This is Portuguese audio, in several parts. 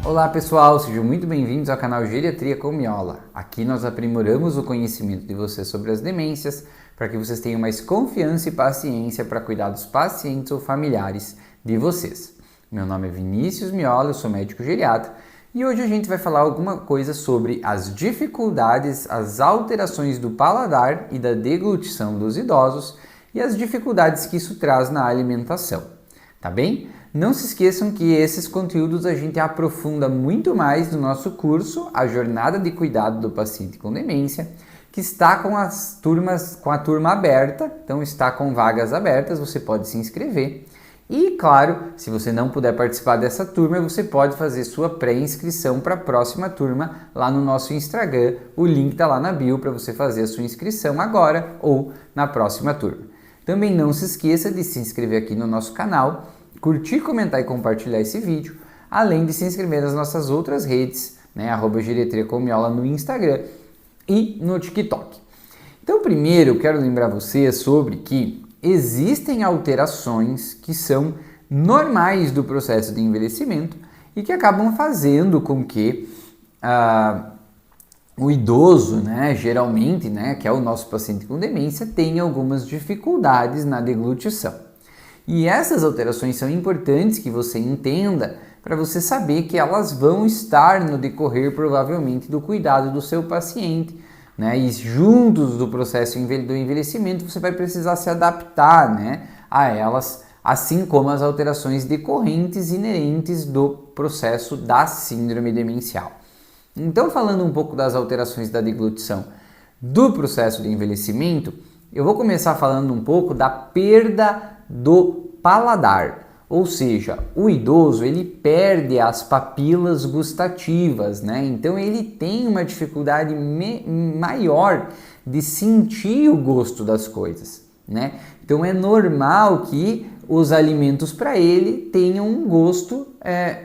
Olá pessoal, sejam muito bem-vindos ao canal Geriatria com Miola. Aqui nós aprimoramos o conhecimento de vocês sobre as demências para que vocês tenham mais confiança e paciência para cuidar dos pacientes ou familiares de vocês. Meu nome é Vinícius Miola, eu sou médico geriatra e hoje a gente vai falar alguma coisa sobre as dificuldades, as alterações do paladar e da deglutição dos idosos e as dificuldades que isso traz na alimentação, tá bem? Não se esqueçam que esses conteúdos a gente aprofunda muito mais no nosso curso, a Jornada de Cuidado do Paciente com Demência, que está com a turma aberta, então está com vagas abertas, você pode se inscrever. E claro, se você não puder participar dessa turma, você pode fazer sua pré-inscrição para a próxima turma lá no nosso Instagram, o link está lá na bio para você fazer a sua inscrição agora ou na próxima turma. Também não se esqueça de se inscrever aqui no nosso canal, curtir, comentar e compartilhar esse vídeo, além de se inscrever nas nossas outras redes, né, @Geriatria com Miola no Instagram e no TikTok. Então, primeiro, eu quero lembrar você sobre que existem alterações que são normais do processo de envelhecimento e que acabam fazendo com que o idoso, né, geralmente, né, que é o nosso paciente com demência, tenha algumas dificuldades na deglutição. E essas alterações são importantes que você entenda para você saber que elas vão estar no decorrer provavelmente do cuidado do seu paciente, né? E juntos do processo do envelhecimento você vai precisar se adaptar, né, a elas, assim como as alterações decorrentes inerentes do processo da síndrome demencial. Então, falando um pouco das alterações da deglutição do processo de envelhecimento, eu vou começar falando um pouco da perda do paladar, ou seja, o idoso ele perde as papilas gustativas, né? Então ele tem uma dificuldade maior de sentir o gosto das coisas, né? Então é normal que os alimentos para ele tenham um gosto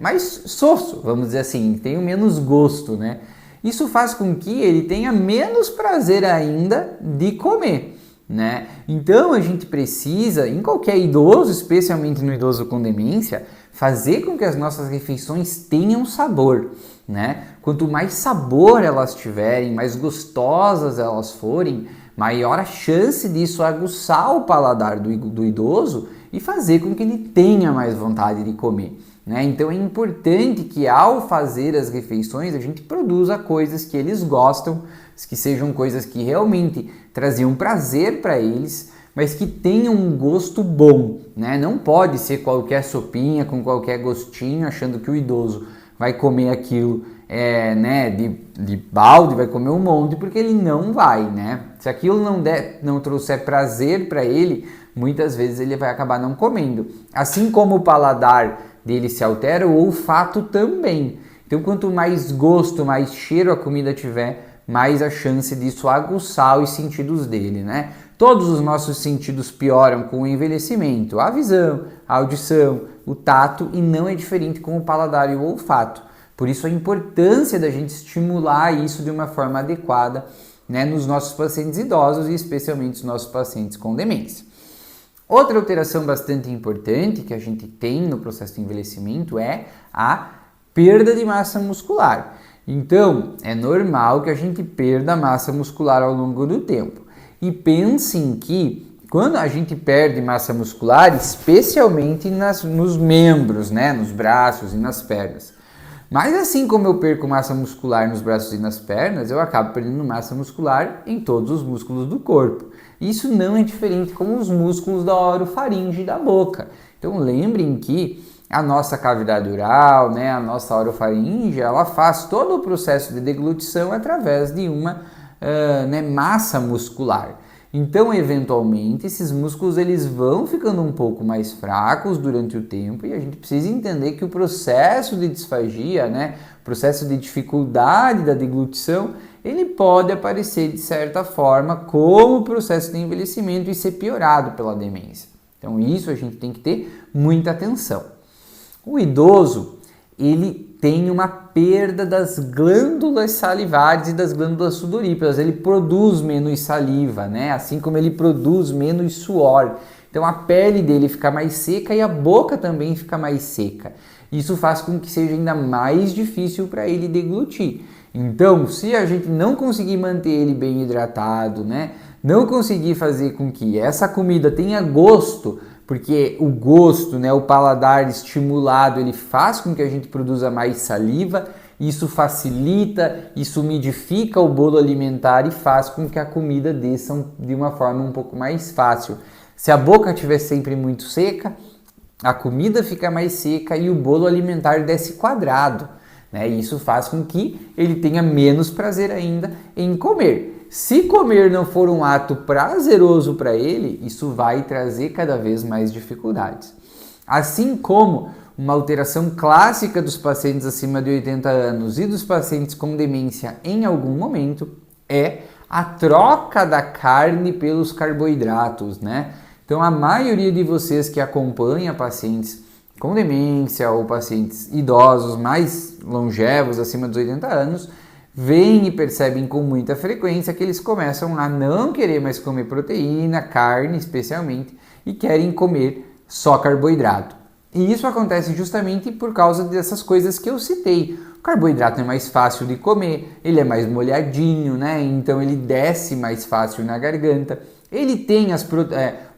mais soço, vamos dizer assim, tenham menos gosto, né? Isso faz com que ele tenha menos prazer ainda de comer, né? Então a gente precisa, em qualquer idoso, especialmente no idoso com demência, fazer com que as nossas refeições tenham sabor, né? Quanto mais sabor elas tiverem, mais gostosas elas forem, maior a chance disso aguçar o paladar do idoso e fazer com que ele tenha mais vontade de comer, né? Então é importante que ao fazer as refeições a gente produza coisas que eles gostam, que sejam coisas que realmente traziam prazer para eles, mas que tenham um gosto bom, né? Não pode ser qualquer sopinha com qualquer gostinho, achando que o idoso vai comer aquilo né, de balde, vai comer um monte, porque ele não vai, né? Se aquilo não trouxer prazer para ele, muitas vezes ele vai acabar não comendo. Assim como o paladar dele se altera, o olfato também. Então, quanto mais gosto, mais cheiro a comida tiver, mais a chance disso aguçar os sentidos dele, né? Todos os nossos sentidos pioram com o envelhecimento, a visão, a audição, o tato, e não é diferente com o paladar e o olfato. Por isso a importância da gente estimular isso de uma forma adequada, né, nos nossos pacientes idosos e especialmente os nossos pacientes com demência. Outra alteração bastante importante que a gente tem no processo de envelhecimento é a perda de massa muscular. Então, é normal que a gente perda massa muscular ao longo do tempo. E pensem que quando a gente perde massa muscular, especialmente nos membros, né, nos braços e nas pernas. Mas assim como eu perco massa muscular nos braços e nas pernas, eu acabo perdendo massa muscular em todos os músculos do corpo. Isso não é diferente com os músculos da orofaringe da boca. Então lembrem que a nossa cavidade oral, né, a nossa orofaringe, ela faz todo o processo de deglutição através de uma massa muscular. Então, eventualmente, esses músculos eles vão ficando um pouco mais fracos durante o tempo e a gente precisa entender que o processo de disfagia, né, o processo de dificuldade da deglutição, ele pode aparecer de certa forma como o processo de envelhecimento e ser piorado pela demência. Então, isso a gente tem que ter muita atenção. O idoso, ele tem uma perda das glândulas salivares e das glândulas sudoríparas, ele produz menos saliva, né? Assim como ele produz menos suor. Então a pele dele fica mais seca e a boca também fica mais seca. Isso faz com que seja ainda mais difícil para ele deglutir. Então, se a gente não conseguir manter ele bem hidratado, né, não conseguir fazer com que essa comida tenha gosto, porque o gosto, né, o paladar estimulado, ele faz com que a gente produza mais saliva, isso facilita, isso umidifica o bolo alimentar e faz com que a comida desça de uma forma um pouco mais fácil. Se a boca estiver sempre muito seca, a comida fica mais seca e o bolo alimentar desce quadrado, né? E isso faz com que ele tenha menos prazer ainda em comer. Se comer não for um ato prazeroso para ele, isso vai trazer cada vez mais dificuldades. Assim como uma alteração clássica dos pacientes acima de 80 anos e dos pacientes com demência em algum momento é a troca da carne pelos carboidratos, né? Então, a maioria de vocês que acompanha pacientes com demência ou pacientes idosos mais longevos, acima dos 80 anos, veem e percebem com muita frequência que eles começam a não querer mais comer proteína, carne especialmente, e querem comer só carboidrato. E isso acontece justamente por causa dessas coisas que eu citei. O carboidrato é mais fácil de comer, ele é mais molhadinho, né? Então ele desce mais fácil na garganta. Ele tem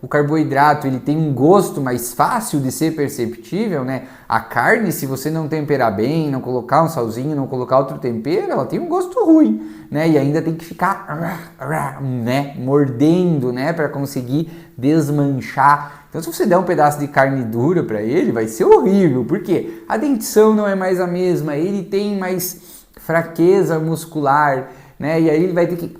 o carboidrato, ele tem um gosto mais fácil de ser perceptível, né? A carne, se você não temperar bem, não colocar um salzinho, não colocar outro tempero, ela tem um gosto ruim, né? E ainda tem que ficar, né, mordendo, né, para conseguir desmanchar. Então, se você der um pedaço de carne dura para ele, vai ser horrível, porque a dentição não é mais a mesma, ele tem mais fraqueza muscular, né? E aí ele vai ter que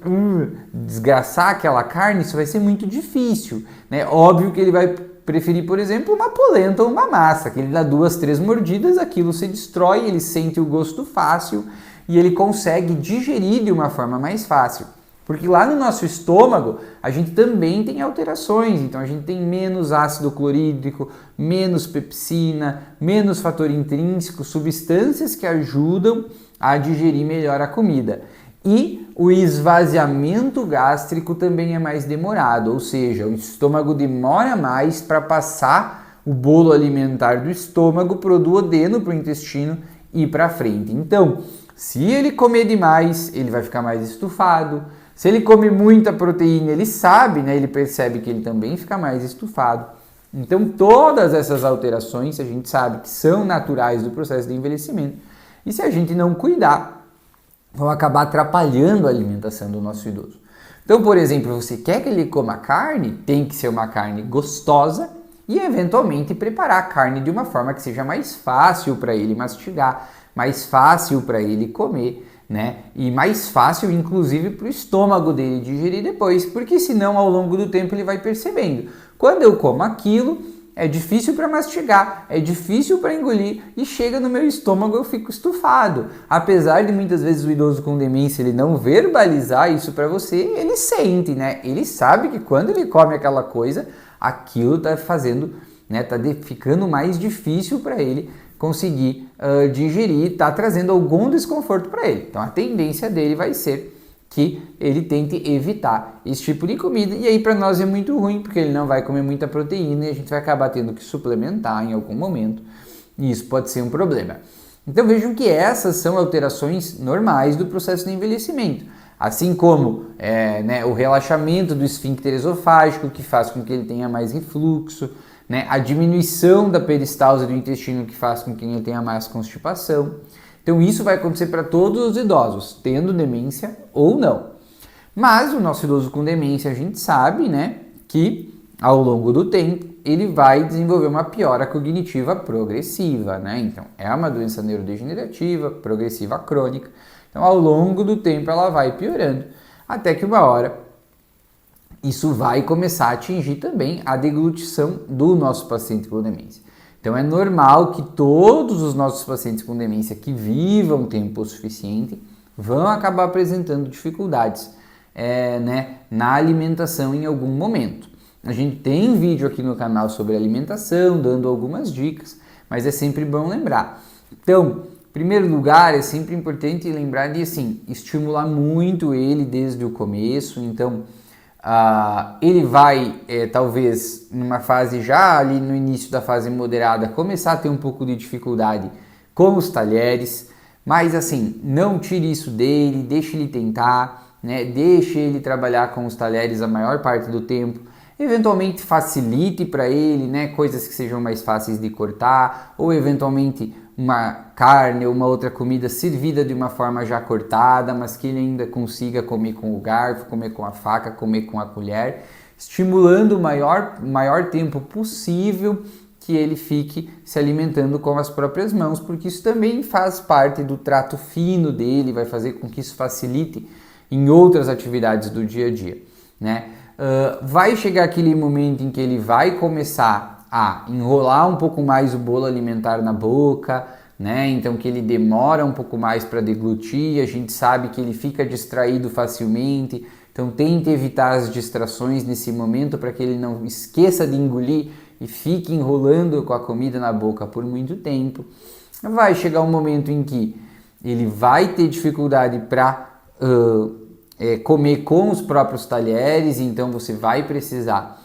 desgraçar aquela carne, isso vai ser muito difícil, né? Óbvio que ele vai preferir, por exemplo, uma polenta ou uma massa, que ele dá 2, 3 mordidas, aquilo se destrói, ele sente o gosto fácil e ele consegue digerir de uma forma mais fácil. Porque lá no nosso estômago, a gente também tem alterações, então a gente tem menos ácido clorídrico, menos pepsina, menos fator intrínseco, substâncias que ajudam a digerir melhor a comida. E o esvaziamento gástrico também é mais demorado, ou seja, o estômago demora mais para passar o bolo alimentar do estômago para o duodeno, para o intestino e para frente. Então, se ele comer demais, ele vai ficar mais estufado. Se ele come muita proteína, ele sabe, né? Ele percebe que ele também fica mais estufado. Então, todas essas alterações, a gente sabe que são naturais do processo de envelhecimento. E se a gente não cuidar, vão acabar atrapalhando a alimentação do nosso idoso. Então, por exemplo, você quer que ele coma carne, tem que ser uma carne gostosa e, eventualmente, preparar a carne de uma forma que seja mais fácil para ele mastigar, mais fácil para ele comer, né? E mais fácil, inclusive, para o estômago dele digerir depois, porque senão, ao longo do tempo, ele vai percebendo. Quando eu como aquilo, é difícil para mastigar, é difícil para engolir e chega no meu estômago eu fico estufado. Apesar de muitas vezes o idoso com demência ele não verbalizar isso para você, ele sente, né? Ele sabe que quando ele come aquela coisa, aquilo está fazendo, né? Tá ficando mais difícil para ele conseguir digerir, está trazendo algum desconforto para ele. Então a tendência dele vai ser que ele tente evitar esse tipo de comida, e aí para nós é muito ruim, porque ele não vai comer muita proteína e a gente vai acabar tendo que suplementar em algum momento, e isso pode ser um problema. Então vejam que essas são alterações normais do processo de envelhecimento, assim como né, o relaxamento do esfíncter esofágico, que faz com que ele tenha mais refluxo, né, a diminuição da peristalse do intestino, que faz com que ele tenha mais constipação. Então isso vai acontecer para todos os idosos, tendo demência ou não. Mas o nosso idoso com demência, a gente sabe, né, que ao longo do tempo ele vai desenvolver uma piora cognitiva progressiva, né? Então é uma doença neurodegenerativa, progressiva crônica. Então ao longo do tempo ela vai piorando, até que uma hora isso vai começar a atingir também a deglutição do nosso paciente com demência. Então é normal que todos os nossos pacientes com demência que vivam tempo suficiente vão acabar apresentando dificuldades né, na alimentação em algum momento. A gente tem vídeo aqui no canal sobre alimentação, dando algumas dicas, mas é sempre bom lembrar. Então, em primeiro lugar, é sempre importante lembrar de assim, estimular muito ele desde o começo. Então, Ele vai, talvez, numa fase já ali no início da fase moderada, começar a ter um pouco de dificuldade com os talheres, mas assim, não tire isso dele, deixe ele tentar, né? Deixe ele trabalhar com os talheres a maior parte do tempo. Eventualmente facilite para ele, né, coisas que sejam mais fáceis de cortar, ou eventualmente uma carne ou uma outra comida servida de uma forma já cortada, mas que ele ainda consiga comer com o garfo, comer com a faca, comer com a colher, estimulando o maior tempo possível que ele fique se alimentando com as próprias mãos, porque isso também faz parte do trato fino dele, vai fazer com que isso facilite em outras atividades do dia a dia, né? Vai chegar aquele momento em que ele vai começar a enrolar um pouco mais o bolo alimentar na boca, né? Então que ele demora um pouco mais para deglutir, a gente sabe que ele fica distraído facilmente, então tente evitar as distrações nesse momento para que ele não esqueça de engolir e fique enrolando com a comida na boca por muito tempo. Vai chegar um momento em que ele vai ter dificuldade para comer com os próprios talheres, então você vai precisar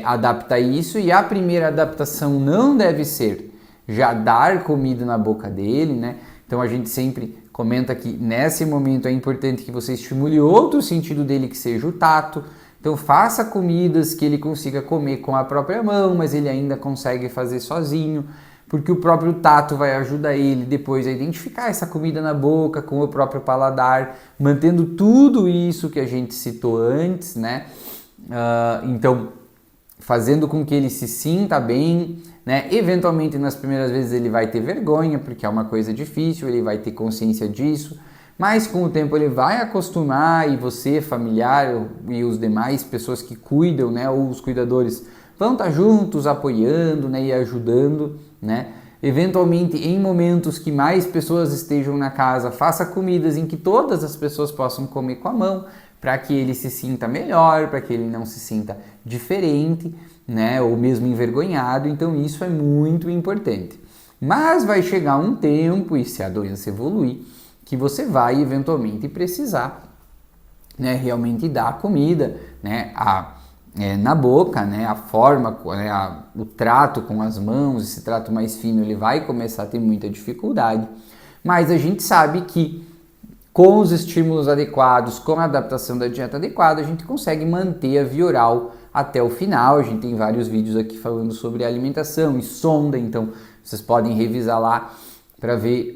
adaptar isso, e a primeira adaptação não deve ser já dar comida na boca dele, né? Então a gente sempre comenta que nesse momento é importante que você estimule outro sentido dele, que seja o tato. Então faça comidas que ele consiga comer com a própria mão, mas ele ainda consegue fazer sozinho, porque o próprio tato vai ajudar ele depois a identificar essa comida na boca com o próprio paladar, mantendo tudo isso que a gente citou antes, né? Então, fazendo com que ele se sinta bem, né? Eventualmente, nas primeiras vezes ele vai ter vergonha, porque é uma coisa difícil, ele vai ter consciência disso, mas com o tempo ele vai acostumar, e você, familiar, e os demais pessoas que cuidam, né? Ou os cuidadores vão estar juntos, apoiando, né? E ajudando, né? Eventualmente, em momentos que mais pessoas estejam na casa, faça comidas em que todas as pessoas possam comer com a mão, para que ele se sinta melhor, para que ele não se sinta diferente, né? Ou mesmo envergonhado. Então isso é muito importante. Mas vai chegar um tempo, e se a doença evoluir, que você vai eventualmente precisar, né, realmente dar a comida, né, na boca, né, a forma, né, o trato com as mãos, esse trato mais fino, ele vai começar a ter muita dificuldade. Mas a gente sabe que com os estímulos adequados, com a adaptação da dieta adequada, a gente consegue manter a via oral até o final. A gente tem vários vídeos aqui falando sobre alimentação e sonda, então vocês podem revisar lá para ver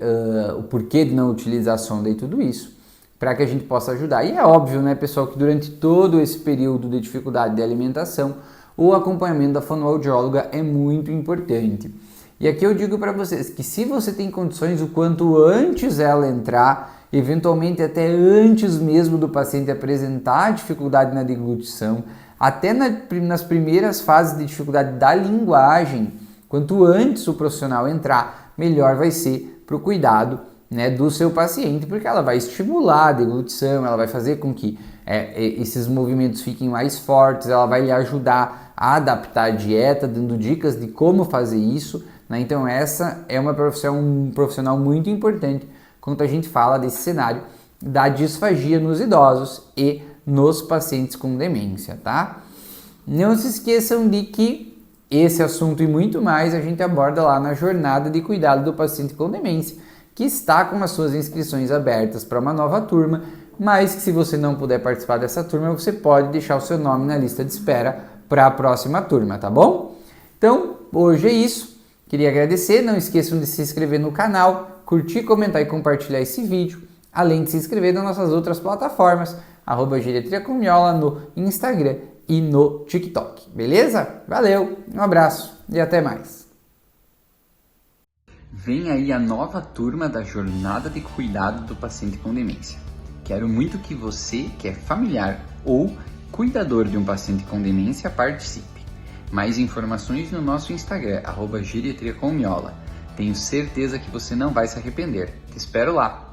o porquê de não utilizar a sonda e tudo isso, para que a gente possa ajudar. E é óbvio, né, pessoal, que durante todo esse período de dificuldade de alimentação, o acompanhamento da fonoaudióloga é muito importante. E aqui eu digo para vocês que se você tem condições, o quanto antes ela entrar, eventualmente até antes mesmo do paciente apresentar dificuldade na deglutição, até nas primeiras fases de dificuldade da linguagem, quanto antes o profissional entrar, melhor vai ser para o cuidado, né, do seu paciente, porque ela vai estimular a deglutição, ela vai fazer com que esses movimentos fiquem mais fortes, ela vai lhe ajudar a adaptar a dieta, dando dicas de como fazer isso, né? Então essa é um profissional muito importante quando a gente fala desse cenário da disfagia nos idosos e nos pacientes com demência, tá? Não se esqueçam de que esse assunto e muito mais a gente aborda lá na jornada de cuidado do paciente com demência, que está com as suas inscrições abertas para uma nova turma, mas que se você não puder participar dessa turma, você pode deixar o seu nome na lista de espera para a próxima turma, tá bom? Então, hoje é isso. Queria agradecer, não esqueçam de se inscrever no canal, curtir, comentar e compartilhar esse vídeo, além de se inscrever nas nossas outras plataformas, @Geriatria com Miola no Instagram e no TikTok, beleza? Valeu, um abraço e até mais! Vem aí a nova turma da Jornada de Cuidado do Paciente com Demência. Quero muito que você, que é familiar ou cuidador de um paciente com demência, participe. Mais informações no nosso Instagram, @Geriatria com Miola. Tenho certeza que você não vai se arrepender. Te espero lá!